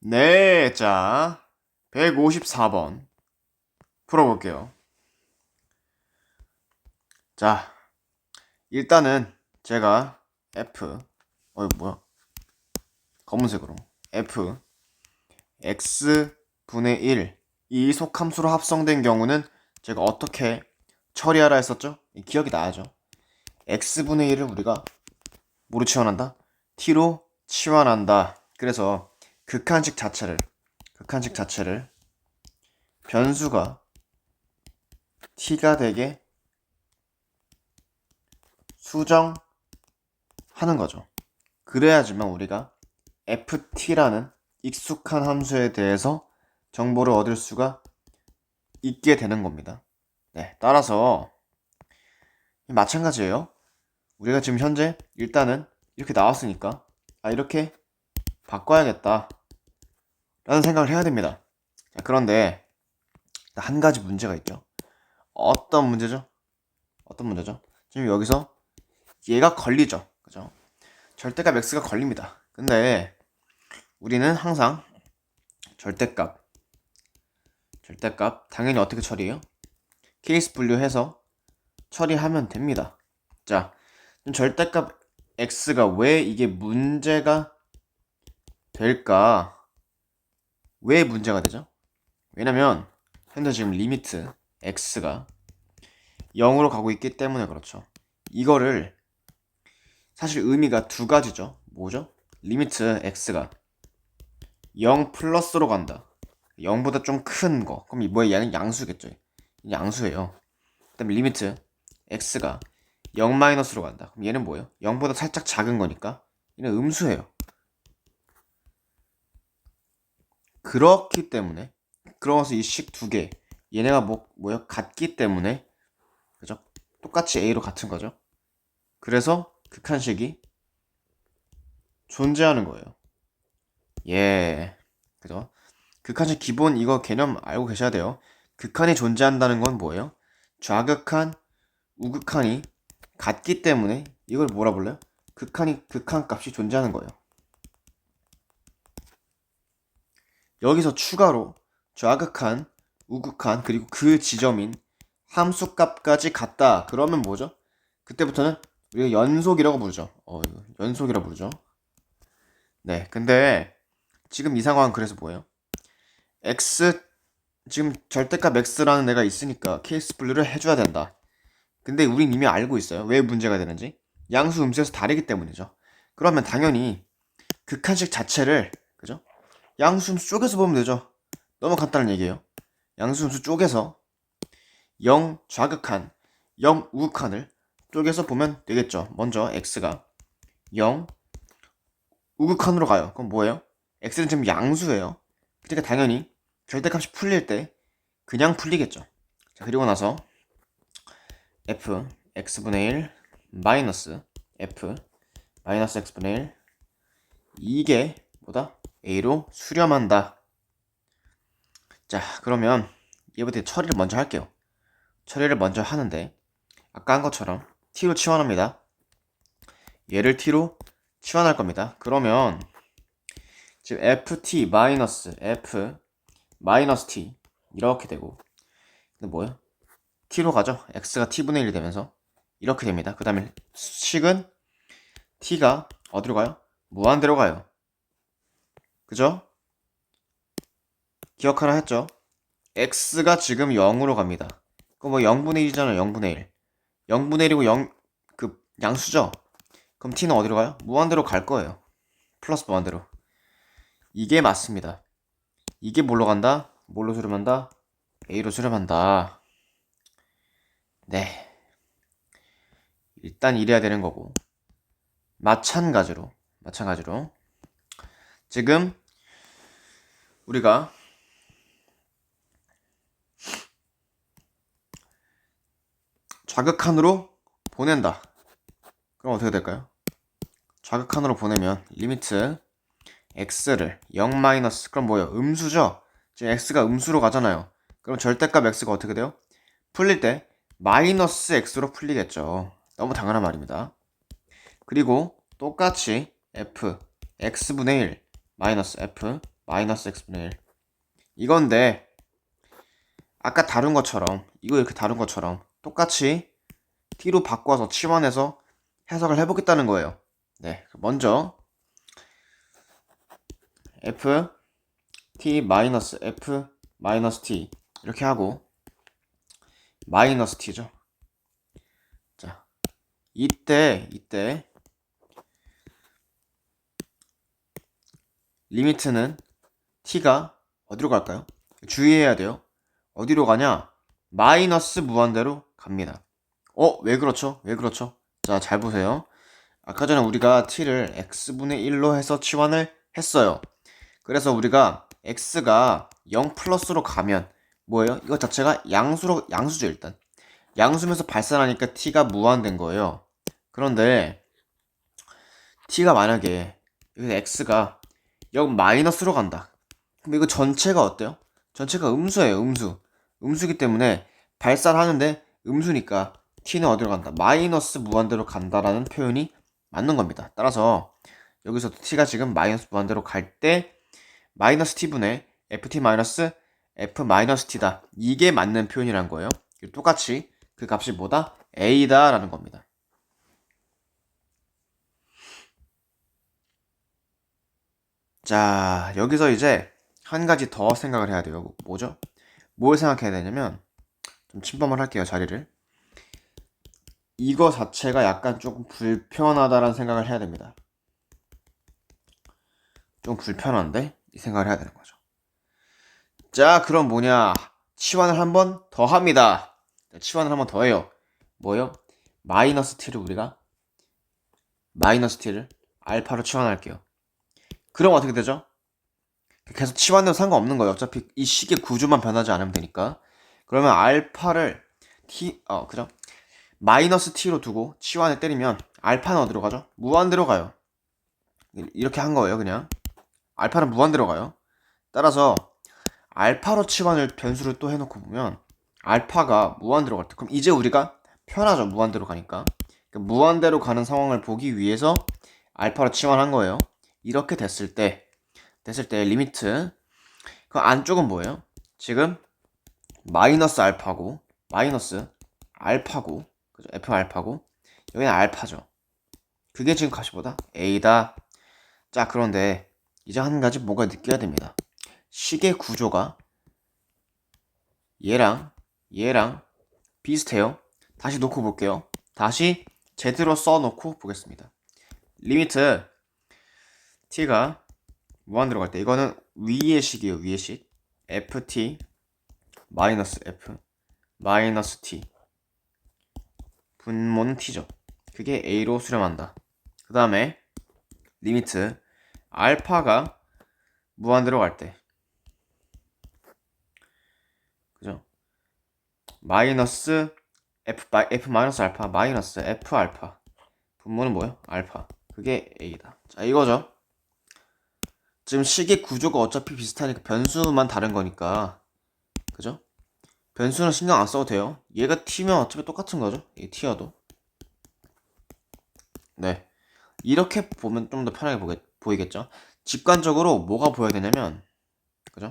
네, 자, 154번 풀어볼게요. 자, 일단은 제가 F, 뭐야? 검은색으로. F, X분의 1, 이 속함수로 합성된 경우는 제가 어떻게 처리하라 했었죠? 기억이 나야죠. X분의 1을 우리가 뭐로 치환한다? T로 치환한다. 그래서 극한식 자체를 변수가 T가 되게 수정하는 거죠. 그래야지만 우리가 ft라는 익숙한 함수에 대해서 정보를 얻을 수가 있게 되는 겁니다. 네, 따라서 마찬가지예요. 우리가 지금 현재 일단은 이렇게 나왔으니까 이렇게 바꿔야겠다 라는 생각을 해야 됩니다. 자, 그런데 한 가지 문제가 있죠. 어떤 문제죠? 지금 여기서 얘가 걸리죠. 그죠? 절대값 x가 걸립니다. 근데 우리는 항상 절대값 당연히 어떻게 처리해요? 케이스 분류해서 처리하면 됩니다. 자, 절대값 x가 왜 이게 문제가 될까? 왜 문제가 되죠? 왜냐면 현재 지금 리미트 x가 0으로 가고 있기 때문에 그렇죠. 이거를 사실 의미가 두 가지죠. 뭐죠? 리미트 x가 0 플러스로 간다. 0보다 좀 큰 거. 그럼 이 뭐야? 얘는 양수겠죠. 양수예요. 그 다음에 리미트 x가 0 마이너스로 간다. 그럼 얘는 뭐예요? 0보다 살짝 작은 거니까 얘는 음수예요. 그렇기 때문에 그러면서 이 식 두 개 얘네가 뭐야? 같기 때문에 그죠? 똑같이 a로 같은 거죠. 그래서 극한식이 존재하는 거예요. 예. 그죠? 극한식 기본 이거 개념 알고 계셔야 돼요. 극한이 존재한다는 건 뭐예요? 좌극한, 우극한이 같기 때문에 이걸 뭐라 불러요? 극한 값이 존재하는 거예요. 여기서 추가로 좌극한, 우극한, 그리고 그 지점인 함수값까지 같다. 그러면 뭐죠? 그때부터는 우리가 연속이라고 부르죠. 이거 연속이라고 부르죠. 네, 근데 지금 이 상황은 그래서 뭐예요? x 지금 절대값 x라는 애가 있으니까 케이스 분류를 해줘야 된다. 근데 우린 이미 알고 있어요. 왜 문제가 되는지. 양수 음수에서 다르기 때문이죠. 그러면 당연히 극한식 자체를 그죠? 양수 음수 쪼개서 보면 되죠. 너무 간단한 얘기예요. 양수 음수 쪼개서 0 좌극한, 0 우극한을 쪼개서 보면 되겠죠. 먼저 x가 0 우극한으로 가요. 그럼 뭐예요? x는 지금 양수예요. 그러니까 당연히 절대값이 풀릴 때 그냥 풀리겠죠. 자, 그리고 나서 f x분의 1 마이너스 f 마이너스 x분의 1 이게 뭐다? a로 수렴한다. 자, 그러면 얘부터 처리를 먼저 할게요. 처리를 먼저 하는데 아까 한 것처럼 t로 치환합니다. 얘를 t로 치환할 겁니다. 그러면 지금 ft 마이너스 f 마이너스 t 이렇게 되고 근데 뭐예요? t로 가죠. x가 t분의 1이 되면서 이렇게 됩니다. 그 다음에 식은 t가 어디로 가요? 무한대로 가요. 그죠? 기억하라 했죠? x가 지금 0으로 갑니다. 그럼 뭐 0분의 1이잖아요. 0분의 1. 0분의 1이고 0, 양수죠? 그럼 t는 어디로 가요? 무한대로 갈 거예요. 플러스 무한대로. 이게 맞습니다. 이게 뭘로 간다? 뭘로 수렴한다? a로 수렴한다. 네. 일단 이래야 되는 거고. 마찬가지로 지금 우리가 좌극한으로 보낸다. 그럼 어떻게 될까요? 좌극한으로 보내면 리미트 x를 0 마이너스 그럼 뭐예요? 음수죠? 지금 x가 음수로 가잖아요. 그럼 절대값 x가 어떻게 돼요? 풀릴 때 마이너스 x로 풀리겠죠. 너무 당연한 말입니다. 그리고 똑같이 f x분의 1 마이너스 f 마이너스 x분의 1 이건데 아까 다룬 것처럼 이거 이렇게 다룬 것처럼 똑같이 t로 바꿔서 치환해서 해석을 해보겠다는 거예요. 네, 먼저 f t 마이너스 f 마이너스 t 이렇게 하고 마이너스 t죠. 자, 이때 리미트는 t가 어디로 갈까요? 주의해야 돼요. 어디로 가냐? 마이너스 무한대로 갑니다. 왜 그렇죠? 왜 그렇죠? 자, 잘 보세요. 아까 전에 우리가 t를 x분의 1로 해서 치환을 했어요. 그래서 우리가 x가 0 플러스로 가면 뭐예요? 이거 자체가 양수죠, 일단. 양수면서 발산하니까 t가 무한된 거예요. 그런데 t가 만약에 여기서 x가 0 마이너스로 간다. 그럼 이거 전체가 어때요? 전체가 음수예요, 음수. 음수기 때문에 발산하는데 음수니까 t는 어디로 간다? 마이너스 무한대로 간다라는 표현이 맞는 겁니다. 따라서 여기서 t가 지금 마이너스 무한대로 갈 때 마이너스 t분의 ft 마이너스 f 마이너스 t다. 이게 맞는 표현이란 거예요. 똑같이 그 값이 뭐다? a다 라는 겁니다. 자, 여기서 이제 한 가지 더 생각을 해야 돼요. 뭐죠? 뭘 생각해야 되냐면 좀 침범을 할게요, 자리를. 이거 자체가 약간 조금 불편하다라는 생각을 해야 됩니다. 좀 불편한데? 이 생각을 해야 되는 거죠. 자, 그럼 뭐냐? 치환을 한 번 더 합니다. 치환을 한 번 더 해요. 뭐요? 마이너스 t를 알파로 치환할게요. 그럼 어떻게 되죠? 계속 치환해도 상관없는 거예요. 어차피 이 식의 구조만 변하지 않으면 되니까. 그러면 알파를 그죠? 마이너스 t로 두고 치환을 때리면 알파는 어디로 가죠? 무한대로 가요. 이렇게 한 거예요, 그냥. 알파는 무한대로 가요. 따라서 알파로 치환을 변수를 또 해놓고 보면 알파가 무한대로 갈 때, 그럼 이제 우리가 편하죠, 무한대로 가니까. 그러니까 무한대로 가는 상황을 보기 위해서 알파로 치환한 거예요. 이렇게 됐을 때 리미트 그 안쪽은 뭐예요? 지금 마이너스 알파고 그죠? f 알파고 여기는 알파죠. 그게 지금 값이 뭐다? a다. 자, 그런데 이제 한 가지 뭐가 느껴야 됩니다. 식의 구조가 얘랑 비슷해요. 다시 놓고 볼게요. 다시 제대로 써놓고 보겠습니다. 리미트 t가 무한대로 갈 때 이거는 위의 식이에요. 위의 식 ft 마이너스 f 마이너스 t 분모는 t죠. 그게 a로 수렴한다. 그 다음에 리미트 알파가 무한대로 갈 때 그죠? 마이너스 f 마이너스 알파 마이너스 f 알파 분모는 뭐예요? 알파. 그게 a다. 자, 이거죠. 지금 식의 구조가 어차피 비슷하니까 변수만 다른 거니까 그죠? 변수는 신경 안 써도 돼요. 얘가 t면 어차피 똑같은 거죠. 얘 t여도. 네, 이렇게 보면 좀 더 편하게 보이겠죠. 직관적으로 뭐가 보여야 되냐면 그죠?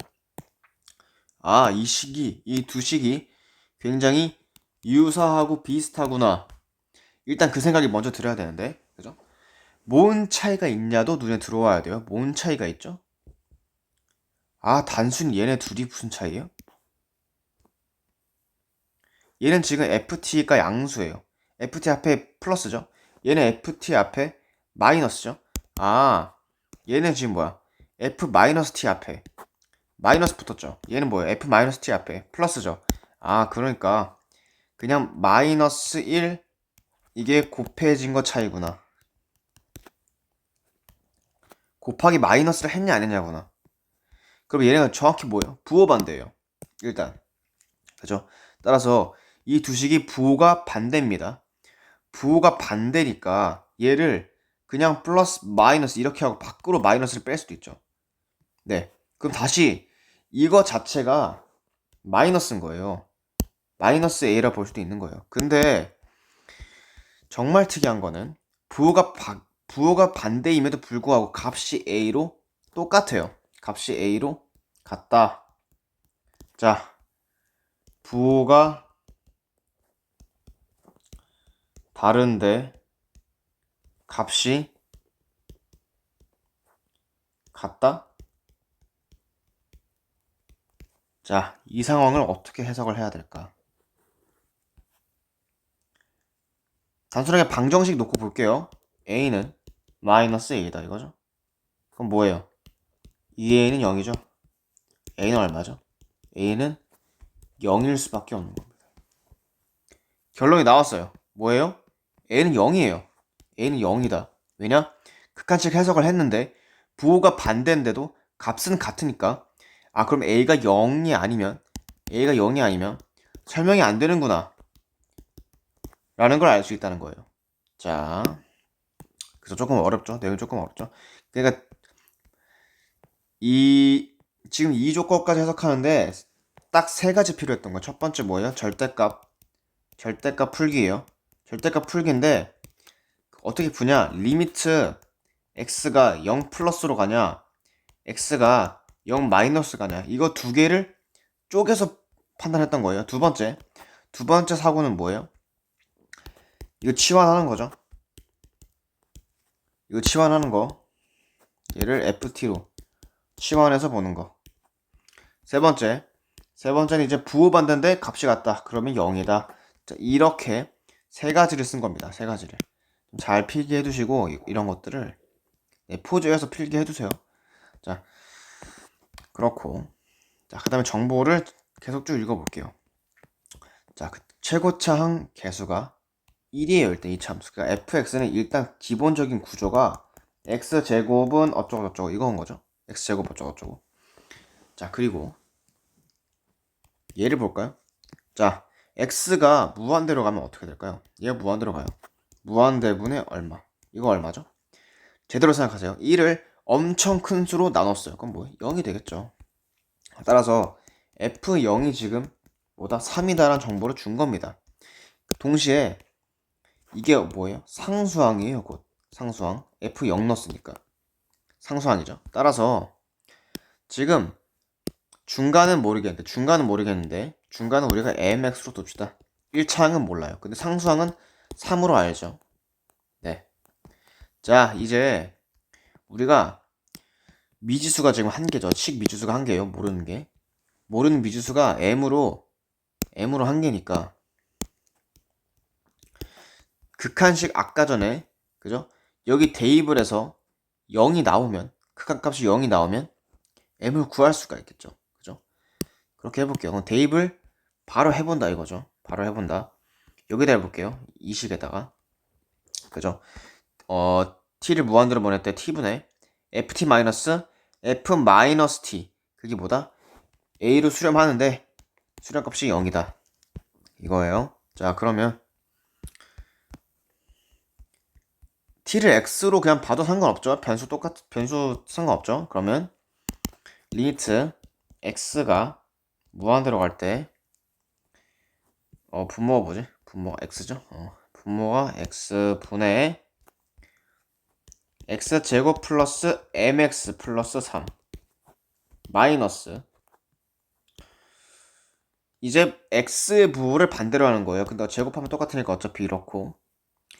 이 두 식이 굉장히 유사하고 비슷하구나. 일단 그 생각이 먼저 들어야 되는데 그죠? 뭔 차이가 있냐도 눈에 들어와야 돼요. 뭔 차이가 있죠? 단순히 얘네 둘이 무슨 차이예요? 얘는 지금 ft가 양수예요. ft 앞에 플러스죠. 얘는 ft 앞에 마이너스죠. 얘는 지금 뭐야? f 마이너스 t 앞에 마이너스 붙었죠. 얘는 뭐예요? f 마이너스 t 앞에 플러스죠. 그러니까 그냥 마이너스 1 이게 곱해진 거 차이구나. 곱하기 마이너스를 했냐 안 했냐구나. 그럼 얘네가 정확히 뭐예요? 부호 반대예요. 일단 그죠? 따라서 이 두 식이 부호가 반대입니다. 부호가 반대니까 얘를 그냥 플러스 마이너스 이렇게 하고 밖으로 마이너스를 뺄 수도 있죠. 네, 그럼 다시 이거 자체가 마이너스인 거예요. 마이너스 a라 볼 수도 있는 거예요. 근데 정말 특이한 거는 부호가 반대임에도 불구하고 값이 a로 똑같아요. 값이 A로 같다. 자, 부호가 다른데 값이 같다? 자, 이 상황을 어떻게 해석을 해야 될까? 단순하게 방정식 놓고 볼게요. A는 마이너스 A다 이거죠? 그럼 뭐예요? 2A는 0이죠? A는 얼마죠? A는 0일 수밖에 없는 겁니다. 결론이 나왔어요. 뭐예요? A는 0이에요. A는 0이다. 왜냐? 극한식 해석을 했는데 부호가 반대인데도 값은 같으니까 그럼 A가 0이 아니면 설명이 안 되는구나 라는 걸 알 수 있다는 거예요. 자, 그래서 조금 어렵죠? 내용이 조금 어렵죠? 그러니까 지금 이 조건까지 해석하는데 딱 세 가지 필요했던 거예요. 첫 번째 뭐예요? 절대값 풀기예요. 절대값 풀기인데 어떻게 푸냐? 리미트 x가 0 플러스로 가냐? x가 0 마이너스 가냐? 이거 두 개를 쪼개서 판단했던 거예요. 두 번째 사고는 뭐예요? 이거 치환하는 거죠. 이거 치환하는 거. 얘를 ft로 치환해서 보는 거. 세 번째는 이제 부호 반대인데 값이 같다. 그러면 0이다. 자, 이렇게 세 가지를 쓴 겁니다. 세 가지를. 잘 필기해 두시고 이런 것들을 포즈에서 필기해 두세요. 자, 그렇고. 자, 그다음에 정보를 계속 쭉 읽어 볼게요. 자, 최고차항 개수가 1이에요. 일단 이 참수. 그러니까 fx는 일단 기본적인 구조가 x제곱은 어쩌고저쩌고 이거인 거죠. x제곱 어쩌고저쩌고. 자, 그리고 얘를 볼까요? 자, x가 무한대로 가면 어떻게 될까요? 얘가 무한대로 가요. 무한대분의 얼마? 이거 얼마죠? 제대로 생각하세요. 1을 엄청 큰 수로 나눴어요. 그럼 뭐예요? 0이 되겠죠. 따라서 f0이 지금 뭐다? 3이다라는 정보를 준 겁니다. 동시에 이게 뭐예요? 상수항이에요. 곧 상수항. f0 넣었으니까 상수항이죠. 따라서 지금 중간은 모르겠는데 중간은 우리가 mx로 둡시다. 1차항은 몰라요. 근데 상수항은 3으로 알죠. 네. 자, 이제 우리가 미지수가 지금 한 개죠. 식 미지수가 한 개예요. 모르는 미지수가 m으로 한 개니까 극한식 아까 전에 그죠? 여기 대입을 해서 0이 나오면 극한값이 0이 나오면 m을 구할 수가 있겠죠. 그죠? 그렇게 해볼게요. 그럼 대입을 바로 해본다 이거죠. 바로 해본다. 여기다 해볼게요. 이 식에다가 그죠? t를 무한대로 보낼 때 t분의 ft 마이너스 f 마이너스 t 그게 뭐다? a로 수렴하는데 수렴값이 0이다 이거예요. 자, 그러면 t를 x로 그냥 봐도 상관없죠. 변수 상관없죠. 그러면 리미트 x가 무한대로 갈 때 분모가 뭐지? 분모가 x죠. 분모가 x분의 x제곱 플러스 mx 플러스 3 마이너스 이제 x의 부호를 반대로 하는 거예요. 근데 제곱하면 똑같으니까 어차피 이렇고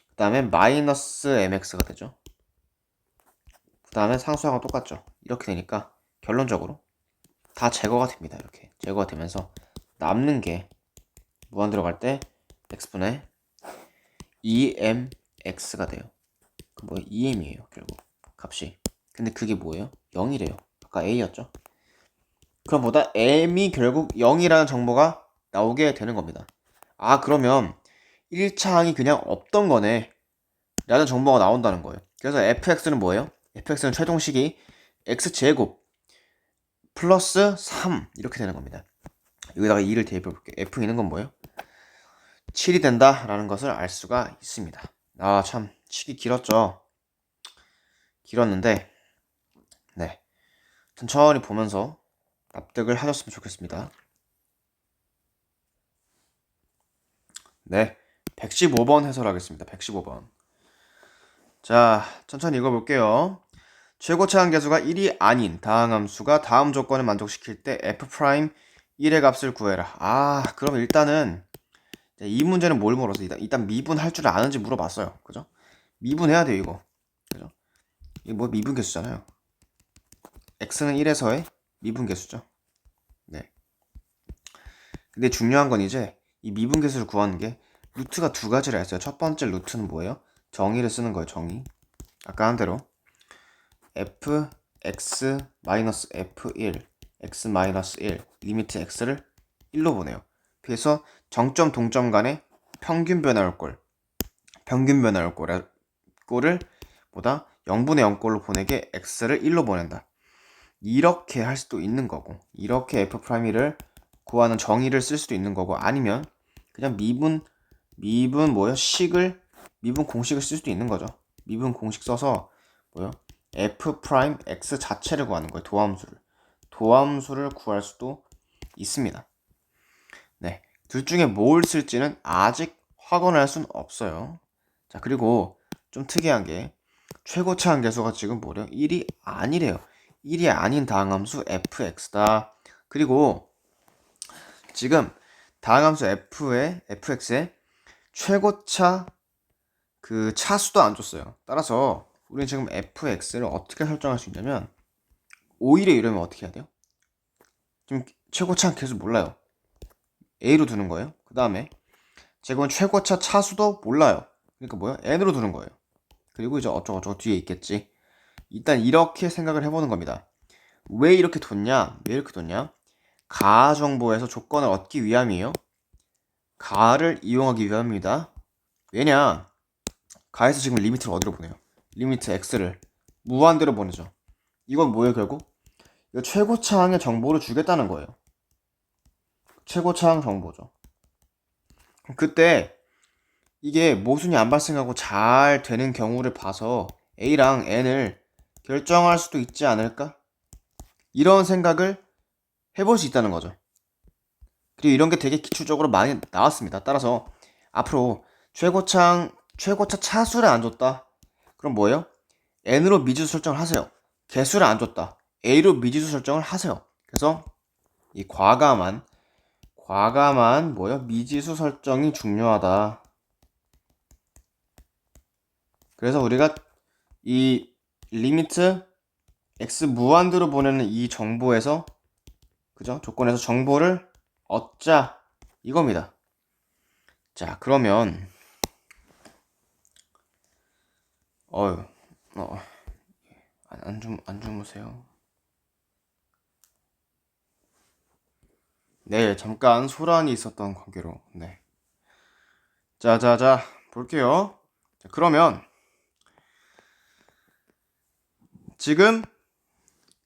그 다음에 마이너스 mx가 되죠. 그 다음에 상수항은 똑같죠. 이렇게 되니까 결론적으로 다 제거가 됩니다. 이렇게 제거가 되면서 남는 게 무한 들어갈 때 x분의 2mx가 돼요. 그 뭐예요? 2m이에요 결국 값이. 근데 그게 뭐예요? 0이래요. 아까 a였죠. 그럼 보다 m이 결국 0이라는 정보가 나오게 되는 겁니다. 그러면 1차항이 그냥 없던 거네 라는 정보가 나온다는 거예요. 그래서 fx는 뭐예요? fx는 최종식이 x제곱 플러스 3 이렇게 되는 겁니다. 여기다가 2를 대입해 볼게요. f2는 건 뭐예요? 7이 된다 라는 것을 알 수가 있습니다. 참 식이 길었는데 네, 천천히 보면서 납득을 하셨으면 좋겠습니다. 네, 115번 해설하겠습니다. 115번. 자, 천천히 읽어볼게요. 최고차 한계수가 1이 아닌 다항함수가 다음 조건을 만족시킬 때 f 프라임 1의 값을 구해라. 그럼 일단은 이 문제는 뭘 물어서 일단 미분할 줄 아는지 물어봤어요. 그죠? 미분해야 돼요, 이거. 그죠? 이게 뭐 미분계수잖아요. x는 1에서의 미분계수죠. 네. 근데 중요한 건 이제 이 미분계수를 구하는 게 루트가 두 가지라 했어요. 첫 번째 루트는 뭐예요? 정의를 쓰는 거예요, 정의. 아까 한 대로 f x f1 x 1 리미트 x를 1로 보내요. 그래서 정점 동점 간에 평균 변화율 꼴을 보다 0분의 0꼴로 보내게 x를 1로 보낸다. 이렇게 할 수도 있는 거고, 이렇게 f'1을 구하는 정의를 쓸 수도 있는 거고, 아니면 그냥 미분 공식을 쓸 수도 있는 거죠. 미분 공식 써서 f'(x) 자체를 구하는 거예요. 도함수를 구할 수도 있습니다. 네, 둘 중에 뭘 쓸지는 아직 확언할 순 없어요. 자, 그리고 좀 특이한 게 최고차 한계수가 지금 1이 아니래요. 1이 아닌 다항함수 fx다. 그리고 지금 다항함수 fx의 최고차 그 차수도 안 줬어요. 따라서 우리는 지금 fx를 어떻게 설정할 수 있냐면, 오히려 이러면 어떻게 해야 돼요? 지금 최고차 계수 몰라요. a로 두는 거예요. 그 다음에 지금은 최고차 차수도 몰라요. 그러니까 n으로 두는 거예요. 그리고 이제 어쩌고저쩌고 뒤에 있겠지. 일단 이렇게 생각을 해보는 겁니다. 왜 이렇게 뒀냐? 가하 정보에서 조건을 얻기 위함이에요. 가를 이용하기 위함입니다. 왜냐? 가에서 지금 리미트를 어디로 보내요? 리미트 x를 무한대로 보내죠. 이건 뭐예요, 결국? 이거 최고차항의 정보를 주겠다는 거예요. 최고차항 정보죠. 그때 이게 모순이 안 발생하고 잘 되는 경우를 봐서 a랑 n을 결정할 수도 있지 않을까? 이런 생각을 해볼 수 있다는 거죠. 그리고 이런 게 되게 기초적으로 많이 나왔습니다. 따라서 앞으로 최고차 차수를 안 줬다. 그럼 뭐예요? n으로 미지수 설정을 하세요. 개수를 안 줬다. a로 미지수 설정을 하세요. 그래서 이 과감한 미지수 설정이 중요하다. 그래서 우리가 이 리미트 x 무한대로 보내는 이 정보에서, 그죠? 조건에서 정보를 얻자, 이겁니다. 자, 그러면 안 주무세요? 네, 잠깐 소란이 있었던 관계로. 네. 자, 볼게요. 자, 그러면 지금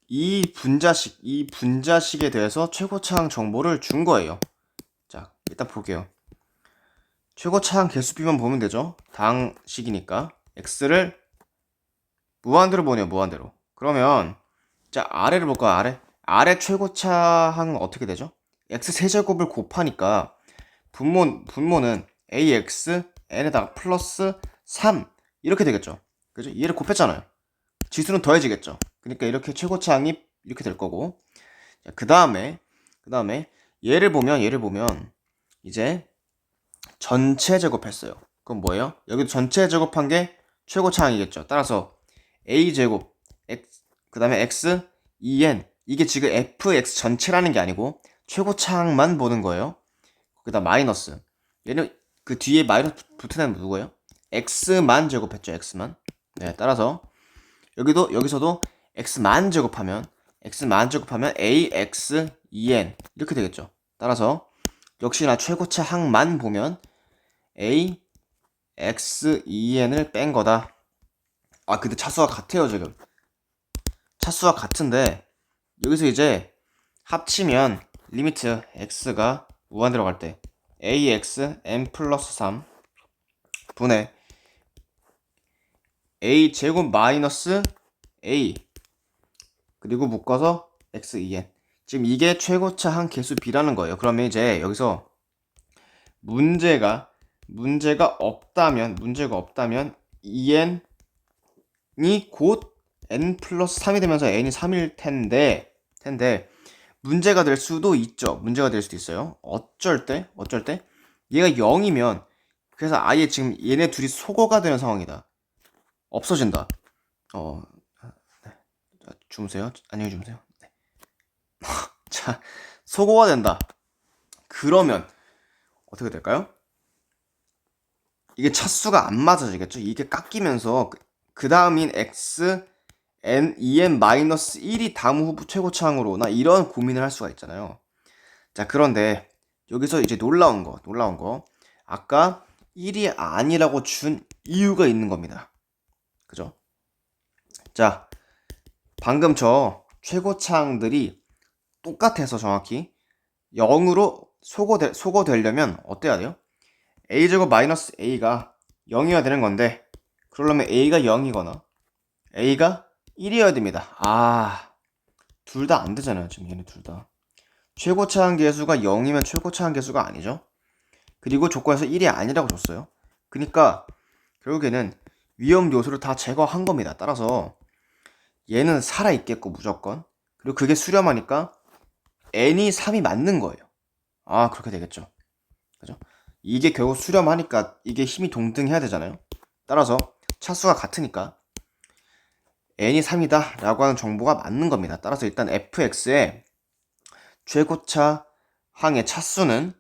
이 분자식에 대해서 최고차항 정보를 준 거예요. 자, 일단 볼게요. 최고차항 개수비만 보면 되죠. 다항식이니까 x를 무한대로 보내요. 무한대로. 그러면 자, 아래를 볼까요? 아래 최고차항은 어떻게 되죠? x 세제곱을 곱하니까 분모는 ax n에다가 플러스 3 이렇게 되겠죠. 그죠? 얘를 곱했잖아요. 지수는 더해지겠죠. 그러니까 이렇게 최고차항이 이렇게 될 거고, 그 다음에 얘를 보면 이제 전체 제곱했어요. 그럼 뭐예요? 여기도 전체 제곱한 게 최고차항이겠죠. 따라서 a 제곱 그 다음에 x 2n, 이게 지금 fx 전체라는 게 아니고 최고차항만 보는 거예요. 그 다음 마이너스, 얘는 그 뒤에 마이너스 붙은 애는 누구예요? x만 제곱했죠. x만. 네, 따라서 여기서도 x만 제곱하면 ax 2n 이렇게 되겠죠. 따라서 역시나 최고차 항만 보면 a x 2n을 뺀 거다. 근데 차수가 같아요. 지금 차수가 같은데 여기서 이제 합치면 리미트 x가 무한대로 갈 때 ax n 플러스 3 분의 a 제곱 마이너스 a 그리고 묶어서 x 2n. 지금 이게 최고차 한 개수 b라는 거예요. 그러면 이제 여기서 문제가 없다면 2n이 곧 n 플러스 3이 되면서 n이 3일 텐데 문제가 될 수도 있죠. 문제가 될 수도 있어요. 어쩔 때 얘가 0이면 그래서 아예 지금 얘네 둘이 소거가 되는 상황이다. 없어진다. 네. 자, 주무세요. 안녕히 주무세요. 네. 자, 소거가 된다. 그러면 어떻게 될까요? 이게 차수가 안 맞아지겠죠? 이게 깎이면서 그 다음인 x n 2n-1이 다음 후보 최고차항으로 오나 이런 고민을 할 수가 있잖아요. 자, 그런데 여기서 이제 놀라운 거. 아까 1이 아니라고 준 이유가 있는 겁니다. 그죠? 자, 방금 저 최고차항들이 똑같아서 정확히 0으로 소거되려면 어때야 돼요? a제곱 마이너스 a가 0이어야 되는 건데 그러려면 a가 0이거나 a가 1이어야 됩니다. 둘 다 안 되잖아요. 지금 얘네 둘 다. 최고차항 계수가 0이면 최고차항 계수가 아니죠. 그리고 조건에서 1이 아니라고 줬어요. 그러니까 결국에는 위험 요소를 다 제거한 겁니다. 따라서 얘는 살아있겠고 무조건. 그리고 그게 수렴하니까 n이 3이 맞는 거예요. 그렇게 되겠죠. 그죠? 이게 결국 수렴하니까 이게 힘이 동등해야 되잖아요. 따라서 차수가 같으니까 n이 3이다 라고 하는 정보가 맞는 겁니다. 따라서 일단 fx의 최고차 항의 차수는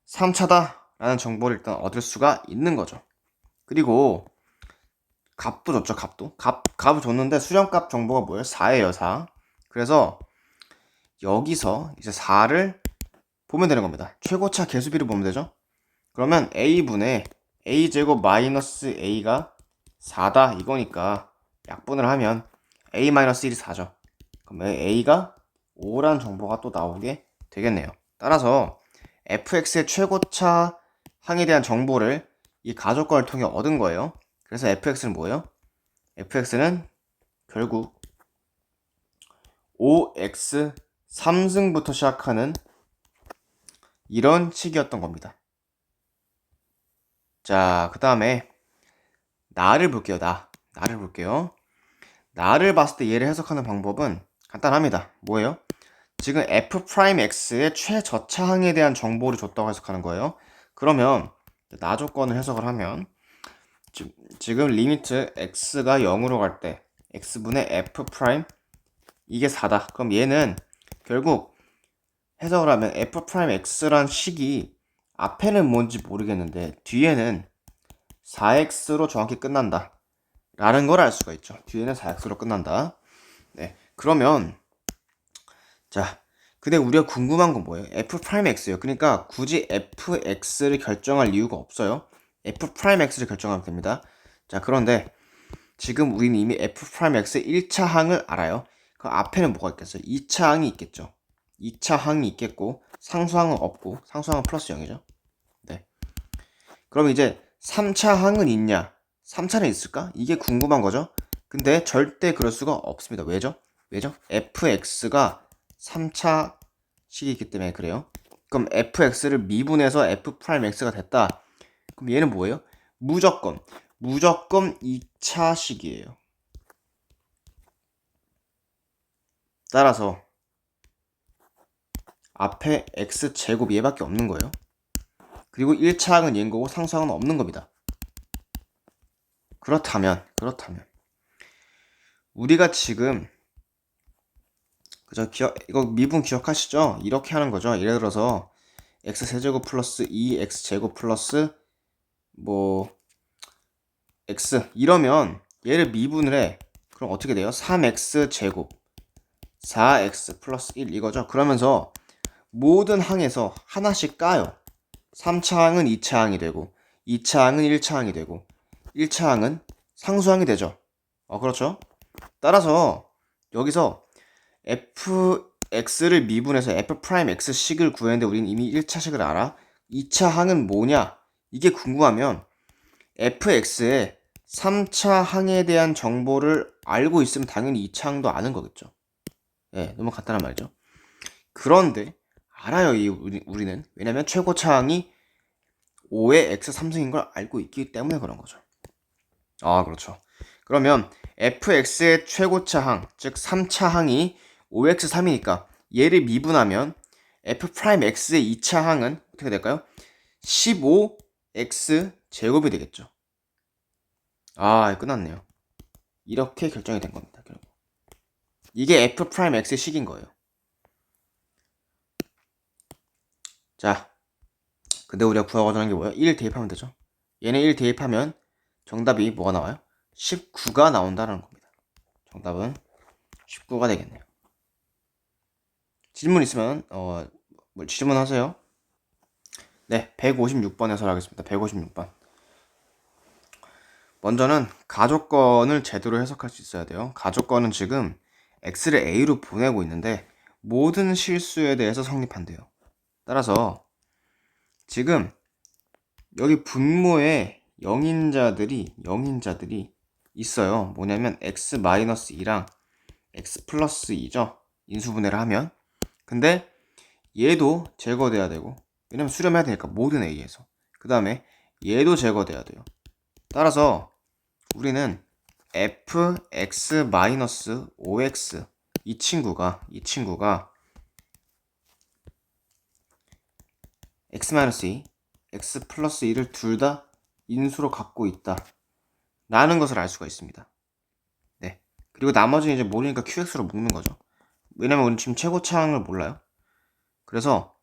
3차다 라는 정보를 일단 얻을 수가 있는 거죠. 그리고 값도 줬죠. 값을 줬는데 수렴값 정보가 뭐예요? 4예요. 4. 그래서 여기서 이제 4를 보면 되는 겁니다. 최고차 계수비를 보면 되죠. 그러면 a분의 a제곱 마이너스 a가 4다 이거니까 약분을 하면 a 마이너스 1이 4죠. 그럼 a가 5란 정보가 또 나오게 되겠네요. 따라서 fx의 최고차 항에 대한 정보를 이 가족권을 통해 얻은 거예요. 그래서 fx는 뭐예요? fx는 결국 5x 3승부터 시작하는 이런 식이었던 겁니다. 자, 그 다음에 나를 볼게요. 나를 볼게요. 나를 봤을 때 얘를 해석하는 방법은 간단합니다. 뭐예요? 지금 f'x의 최저차항에 대한 정보를 줬다고 해석하는 거예요. 그러면 나 조건을 해석을 하면 지금 리미트 x가 0으로 갈 때 x분의 f' 이게 4다. 그럼 얘는 결국 해석을 하면 f'x란 식이 앞에는 뭔지 모르겠는데 뒤에는 4x로 정확히 끝난다 라는 걸 알 수가 있죠. 뒤에는 4x로 끝난다. 네, 그러면 자, 근데 우리가 궁금한 건 뭐예요? f'x예요. 그러니까 굳이 fx를 결정할 이유가 없어요. f'x를 결정하면 됩니다. 자, 그런데 지금 우리는 이미 f'x의 1차 항을 알아요. 그 앞에는 뭐가 있겠어요? 2차 항이 있겠죠. 2차 항이 있겠고 상수항은 없고 상수항은 플러스 0이죠. 네. 그럼 이제 3차 항은 있냐? 3차는 있을까? 이게 궁금한 거죠. 근데 절대 그럴 수가 없습니다. 왜죠? fx가 3차식이 있기 때문에 그래요. 그럼 fx를 미분해서 f'x가 됐다. 그럼 얘는 뭐예요? 무조건 2차식이에요. 따라서 앞에 x제곱 얘밖에 없는 거예요. 그리고 1차항은 얘인 거고 상수항은 없는 겁니다. 그렇다면 우리가 지금 이거 미분 기억하시죠? 이렇게 하는 거죠. 예를 들어서 x세제곱 플러스 2x제곱 플러스 x 이러면 얘를 미분을 해. 그럼 어떻게 돼요? 3x제곱 4x 플러스 1 이거죠. 그러면서 모든 항에서 하나씩 까요. 3차항은 2차항이 되고 2차항은 1차항이 되고 1차항은 상수항이 되죠. 그렇죠. 따라서 여기서 fx를 미분해서 f'x식을 구했는데 우리는 이미 1차식을 알아. 2차 항은 뭐냐? 이게 궁금하면 fx의 3차 항에 대한 정보를 알고 있으면 당연히 2차 항도 아는 거겠죠. 예, 너무 간단한 말이죠. 그런데 알아요, 우리는. 왜냐면 최고차 항이 5의 x 3승인 걸 알고 있기 때문에 그런 거죠. 그렇죠. 그러면 fx의 최고차 항, 즉 3차 항이 5x3이니까 얘를 미분하면 f'x의 2차 항은 어떻게 될까요? 15x 제곱이 되겠죠. 아, 끝났네요. 이렇게 결정이 된 겁니다. 결국. 이게 f'x의 식인 거예요. 자, 근데 우리가 구하고자 하는 게 뭐예요? 1 대입하면 되죠. 얘네 1 대입하면 정답이 뭐가 나와요? 19가 나온다는 겁니다. 정답은 19가 되겠네요. 질문 있으면 질문하세요. 네, 156번 해설하겠습니다. 156번. 먼저는 가족권을 제대로 해석할 수 있어야 돼요. 가족권은 지금 x를 a로 보내고 있는데 모든 실수에 대해서 성립한대요. 따라서 지금 여기 분모에 영인자들이 있어요. 뭐냐면 x-2랑 x 플러스 2죠. 인수분해를 하면. 근데 얘도 제거돼야 되고, 왜냐면 수렴해야 되니까 모든 a에서. 그 다음에 얘도 제거돼야 돼요. 따라서 우리는 fx-5x 이 친구가 x-2, x 플러스 2를 둘 다 인수로 갖고 있다 라는 것을 알 수가 있습니다. 네. 그리고 나머지는 이제 모르니까 qx로 묶는 거죠. 왜냐면 우리는 지금 최고차항을 몰라요. 그래서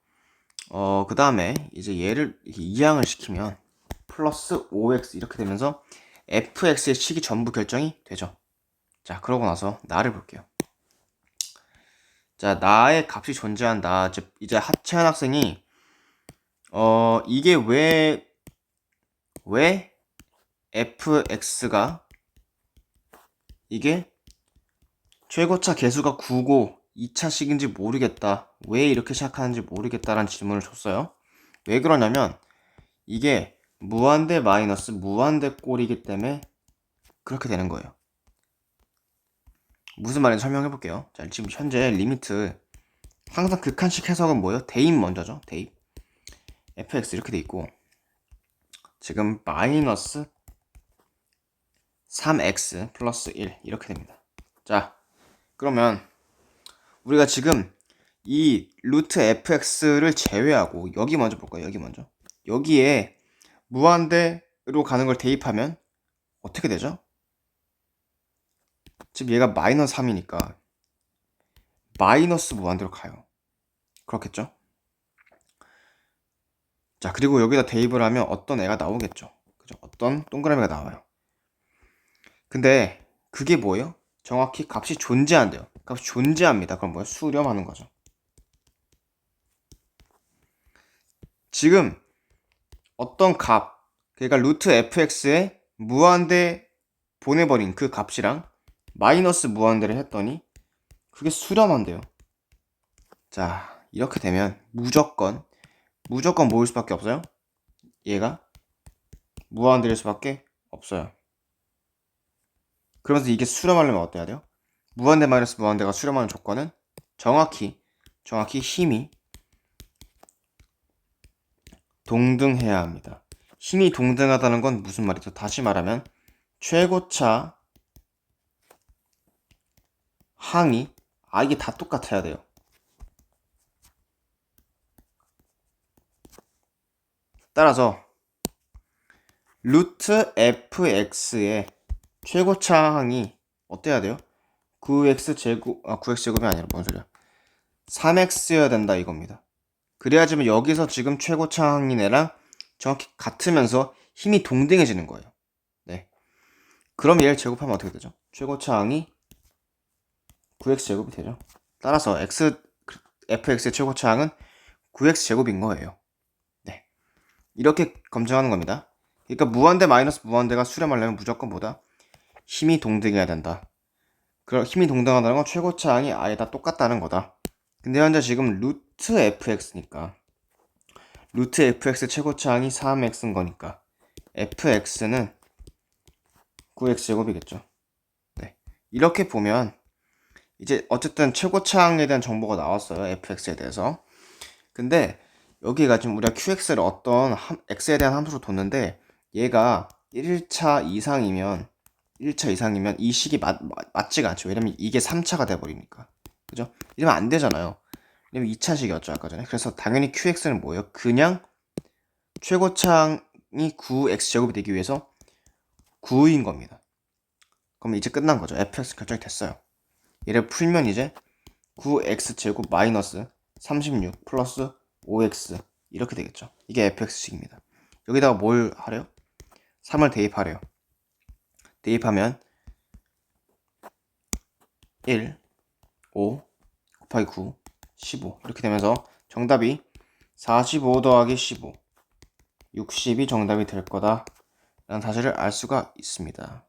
그 다음에 이제 얘를 이렇게 이항을 시키면 플러스 5x 이렇게 되면서 fx의 식이 전부 결정이 되죠. 자, 그러고 나서 나를 볼게요. 자, 나의 값이 존재한다. 이제 하채한 학생이 이게 왜 fx가 이게 최고차 개수가 9고 2차식인지 모르겠다. 왜 이렇게 시작하는지 모르겠다라는 질문을 줬어요. 왜 그러냐면 이게 무한대 마이너스 무한대 꼴이기 때문에 그렇게 되는 거예요. 무슨 말인지 설명해 볼게요. 자, 지금 현재 리미트 항상 극한식 해석은 뭐예요? 대입 먼저죠. 대입. fx 이렇게 돼 있고 지금 마이너스 3x 플러스 1 이렇게 됩니다. 자, 그러면 우리가 지금 이 루트 fx를 제외하고 여기 먼저 볼까요? 여기 먼저. 여기에 무한대로 가는 걸 대입하면 어떻게 되죠? 지금 얘가 마이너스 3이니까 마이너스 무한대로 가요. 그렇겠죠? 자, 그리고 여기다 대입을 하면 어떤 애가 나오겠죠. 그죠? 어떤 동그라미가 나와요. 근데 그게 뭐예요? 정확히 값이 존재한대요. 값이 존재합니다. 그럼 뭐예요? 수렴하는 거죠. 지금 어떤 값, 그러니까 루트 fx에 무한대 보내버린 그 값이랑 마이너스 무한대를 했더니 그게 수렴한대요. 자, 이렇게 되면 무조건 모일 수밖에 없어요. 얘가 무한대일 수밖에 없어요. 그러면서 이게 수렴하려면 어때야 돼요? 무한대 마이너스 무한대가 수렴하는 조건은 정확히 힘이 동등해야 합니다. 힘이 동등하다는 건 무슨 말이죠? 다시 말하면 최고차 항이 이게 다 똑같아야 돼요. 따라서 루트 fx의 최고차 항이 어때야 돼요? 9x 제곱 9x 제곱이 아니라 뭔 소리야? 3x여야 된다 이겁니다. 그래야지만 여기서 지금 최고차 항인 애랑 정확히 같으면서 힘이 동등해지는 거예요. 네. 그럼 얘를 제곱하면 어떻게 되죠? 최고차 항이 9x 제곱이 되죠. 따라서 fx의 최고차 항은 9x 제곱인 거예요. 네. 이렇게 검증하는 겁니다. 그러니까 무한대 마이너스 무한대가 수렴하려면 무조건 뭐다? 힘이 동등해야 된다. 그럼 힘이 동등하다는 건 최고차 항이 아예 다 똑같다는 거다. 근데 현재 지금 루트 fx니까 루트 fx 최고차 항이 3x인 거니까 fx는 9x 제곱이겠죠. 네. 이렇게 보면 이제 어쨌든 최고차 항에 대한 정보가 나왔어요. fx에 대해서. 근데 여기가 지금 우리가 qx를 어떤 x에 대한 함수로 뒀는데 얘가 1차 이상이면 1차 이상이면 이 식이 맞지가 않죠. 왜냐면 이게 3차가 돼버리니까. 그죠? 이러면 안 되잖아요. 왜냐면 2차식이었죠, 아까 전에. 그래서 당연히 QX는 뭐예요? 그냥 최고창이 9X제곱이 되기 위해서 9인 겁니다. 그럼 이제 끝난 거죠. fx 결정이 됐어요. 얘를 풀면 이제 9x제곱 마이너스 36 플러스 5x 이렇게 되겠죠. 이게 fx식입니다. 여기다가 뭘 하래요? 3을 대입하래요. 대입하면 1, 5 곱하기 9, 15 이렇게 되면서 정답이 45 더하기 15, 60이 정답이 될 거다 라는 사실을 알 수가 있습니다.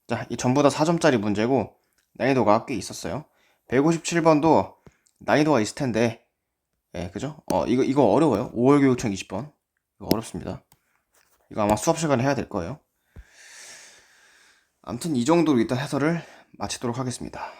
자, 이 전부 다 4점짜리 문제고 난이도가 꽤 있었어요. 157번도 난이도가 있을 텐데, 예, 그죠? 이거 어려워요. 5월 교육청 20번. 이거 어렵습니다. 이거 아마 수업 시간에 해야 될 거예요. 아무튼 이 정도로 일단 해설을 마치도록 하겠습니다.